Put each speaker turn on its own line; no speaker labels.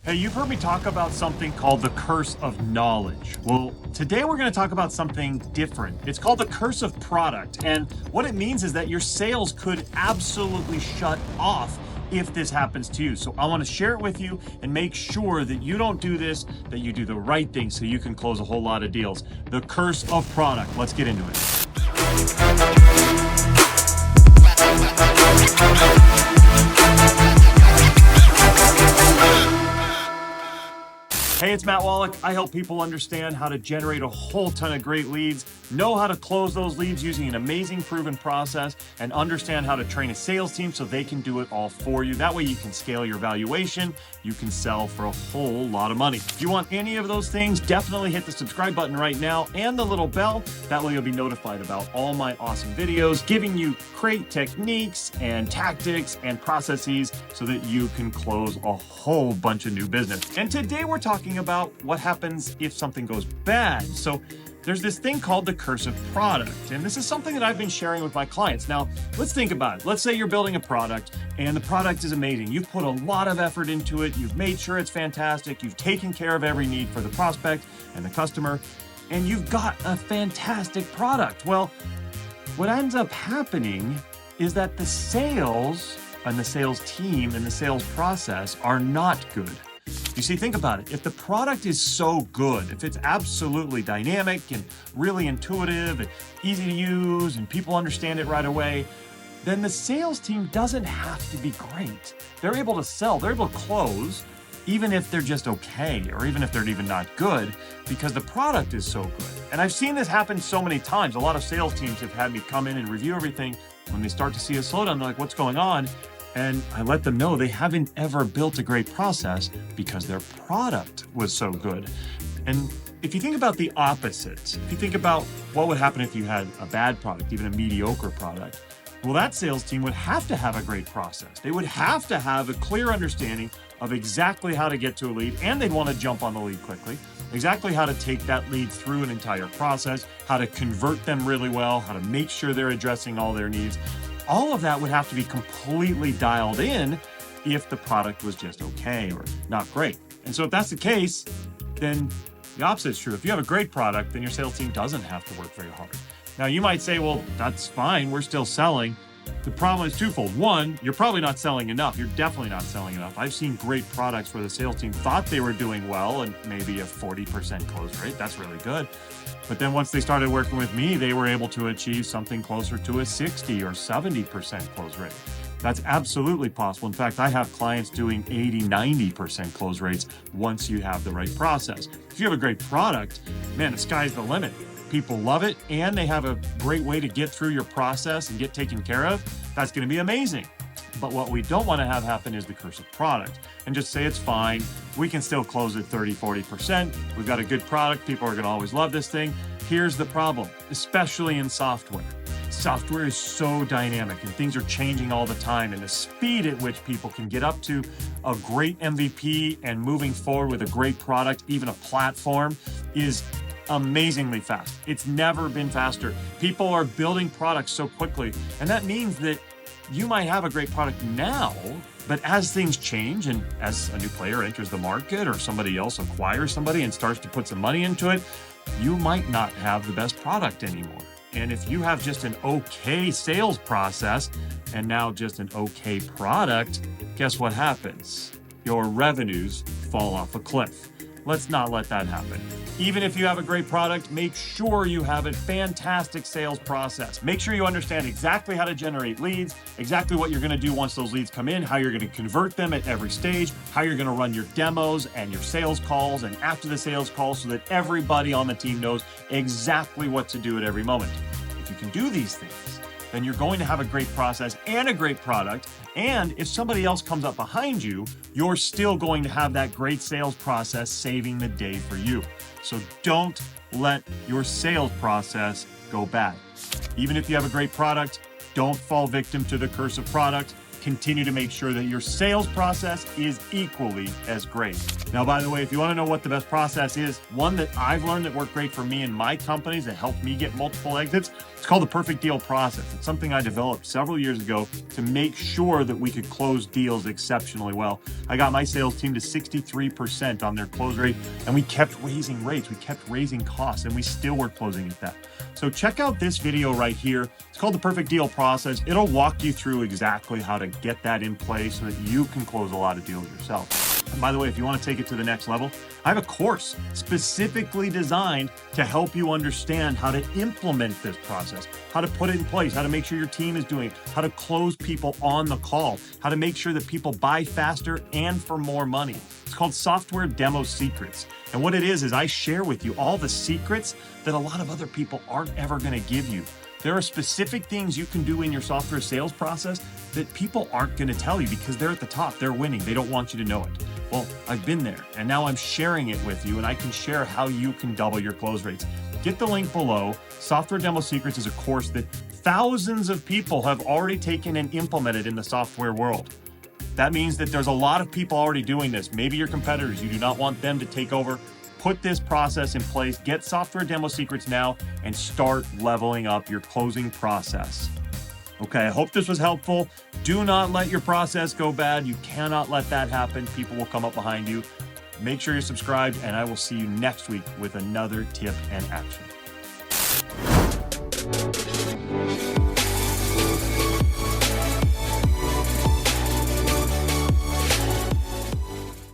Hey, you've heard me talk about something called the curse of knowledge. Well, today we're going to talk about something different. It's called the curse of product. And what it means is that your sales could absolutely shut off if this happens to you. So I want to share it with you and make sure that you don't do this, that you do the right thing so you can close a whole lot of deals. The curse of product. Let's get into it. Hey, it's Matt Wolach. I help people understand how to generate a whole ton of great leads, know how to close those leads using an amazing proven process, and understand how to train a sales team so they can do it all for you. That way you can scale your valuation, you can sell for a whole lot of money. If you want any of those things, definitely hit the subscribe button right now and the little bell. That way you'll be notified about all my awesome videos, giving you great techniques and tactics and processes so that you can close a whole bunch of new business. And today we're talking about what happens if something goes bad. So there's this thing called the curse of product. And this is something that I've been sharing with my clients. Now, let's think about it. Let's say you're building a product and the product is amazing. You've put a lot of effort into it. You've made sure it's fantastic. You've taken care of every need for the prospect and the customer, and you've got a fantastic product. Well, what ends up happening is that the sales and the sales team and the sales process are not good. You see, think about it. If the product is so good, if it's absolutely dynamic and really intuitive and easy to use and people understand it right away, then the sales team doesn't have to be great. They're able to sell, they're able to close, even if they're just okay, or even if they're even not good, because the product is so good. And I've seen this happen so many times. A lot of sales teams have had me come in and review everything. When they start to see a slowdown, they're like, what's going on? And I let them know they haven't ever built a great process because their product was so good. And if you think about the opposite, if you think about what would happen if you had a bad product, even a mediocre product, well, that sales team would have to have a great process. They would have to have a clear understanding of exactly how to get to a lead, and they'd want to jump on the lead quickly, exactly how to take that lead through an entire process, how to convert them really well, how to make sure they're addressing all their needs. All of that would have to be completely dialed in if the product was just okay or not great. And so if that's the case, then the opposite is true. If you have a great product, then your sales team doesn't have to work very hard. Now you might say, well, that's fine, we're still selling. The problem is twofold. One, you're probably not selling enough. You're definitely not selling enough. I've seen great products where the sales team thought they were doing well and maybe a 40% close rate. That's really good. But then once they started working with me, they were able to achieve something closer to a 60 or 70% close rate. That's absolutely possible. In fact, I have clients doing 80, 90% close rates once you have the right process. If you have a great product, man, the sky's the limit. People love it, and they have a great way to get through your process and get taken care of. That's going to be amazing. But what we don't want to have happen is the curse of product and just say it's fine. We can still close at 30, 40%. We've got a good product. People are going to always love this thing. Here's the problem, especially in software. Software is so dynamic and things are changing all the time, and the speed at which people can get up to a great MVP and moving forward with a great product, even a platform, is amazingly fast. It's never been faster. People are building products so quickly, and that means that you might have a great product now, but as things change and as a new player enters the market or somebody else acquires somebody and starts to put some money into it, you might not have the best product anymore. And if you have just an okay sales process and now just an okay product, guess what happens? Your revenues fall off a cliff. Let's not let that happen. Even if you have a great product, make sure you have a fantastic sales process. Make sure you understand exactly how to generate leads, exactly what you're going to do once those leads come in, how you're going to convert them at every stage, how you're going to run your demos and your sales calls and after the sales call so that everybody on the team knows exactly what to do at every moment. If you can do these things, then you're going to have a great process and a great product. And if somebody else comes up behind you, you're still going to have that great sales process saving the day for you. So don't let your sales process go bad. Even if you have a great product, don't fall victim to the curse of product. continue to make sure that your sales process is equally as great. Now, by the way, if you want to know what the best process is, one that I've learned that worked great for me and my companies that helped me get multiple exits, it's called the perfect deal process. It's something I developed several years ago to make sure that we could close deals exceptionally well. I got my sales team to 63% on their close rate, and we kept raising rates, we kept raising costs, and we still were closing at that. So check out this video right here. It's called the perfect deal process. It'll walk you through exactly how to get that in place so that you can close a lot of deals yourself. And by the way, if you want to take it to the next level, I have a course specifically designed to help you understand how to implement this process, how to put it in place, how to make sure your team is doing it, how to close people on the call, how to make sure that people buy faster and for more money. It's called Software Demo Secrets. And what it is I share with you all the secrets that a lot of other people aren't ever going to give you. There are specific things you can do in your software sales process that people aren't going to tell you because they're at the top, they're winning, they don't want you to know it. Well, I've been there, and now I'm sharing it with you, and I can share how you can double your close rates. Get the link below. Software Demo Secrets is a course that thousands of people have already taken and implemented in the software world. That means that there's a lot of people already doing this. Maybe your competitors, you do not want them to take over. Put this process in place, get Software Demo Secrets now, and start leveling up your closing process. Okay, I hope this was helpful. Do not let your process go bad. You cannot let that happen. People will come up behind you. Make sure you're subscribed, and I will see you next week with another tip and action.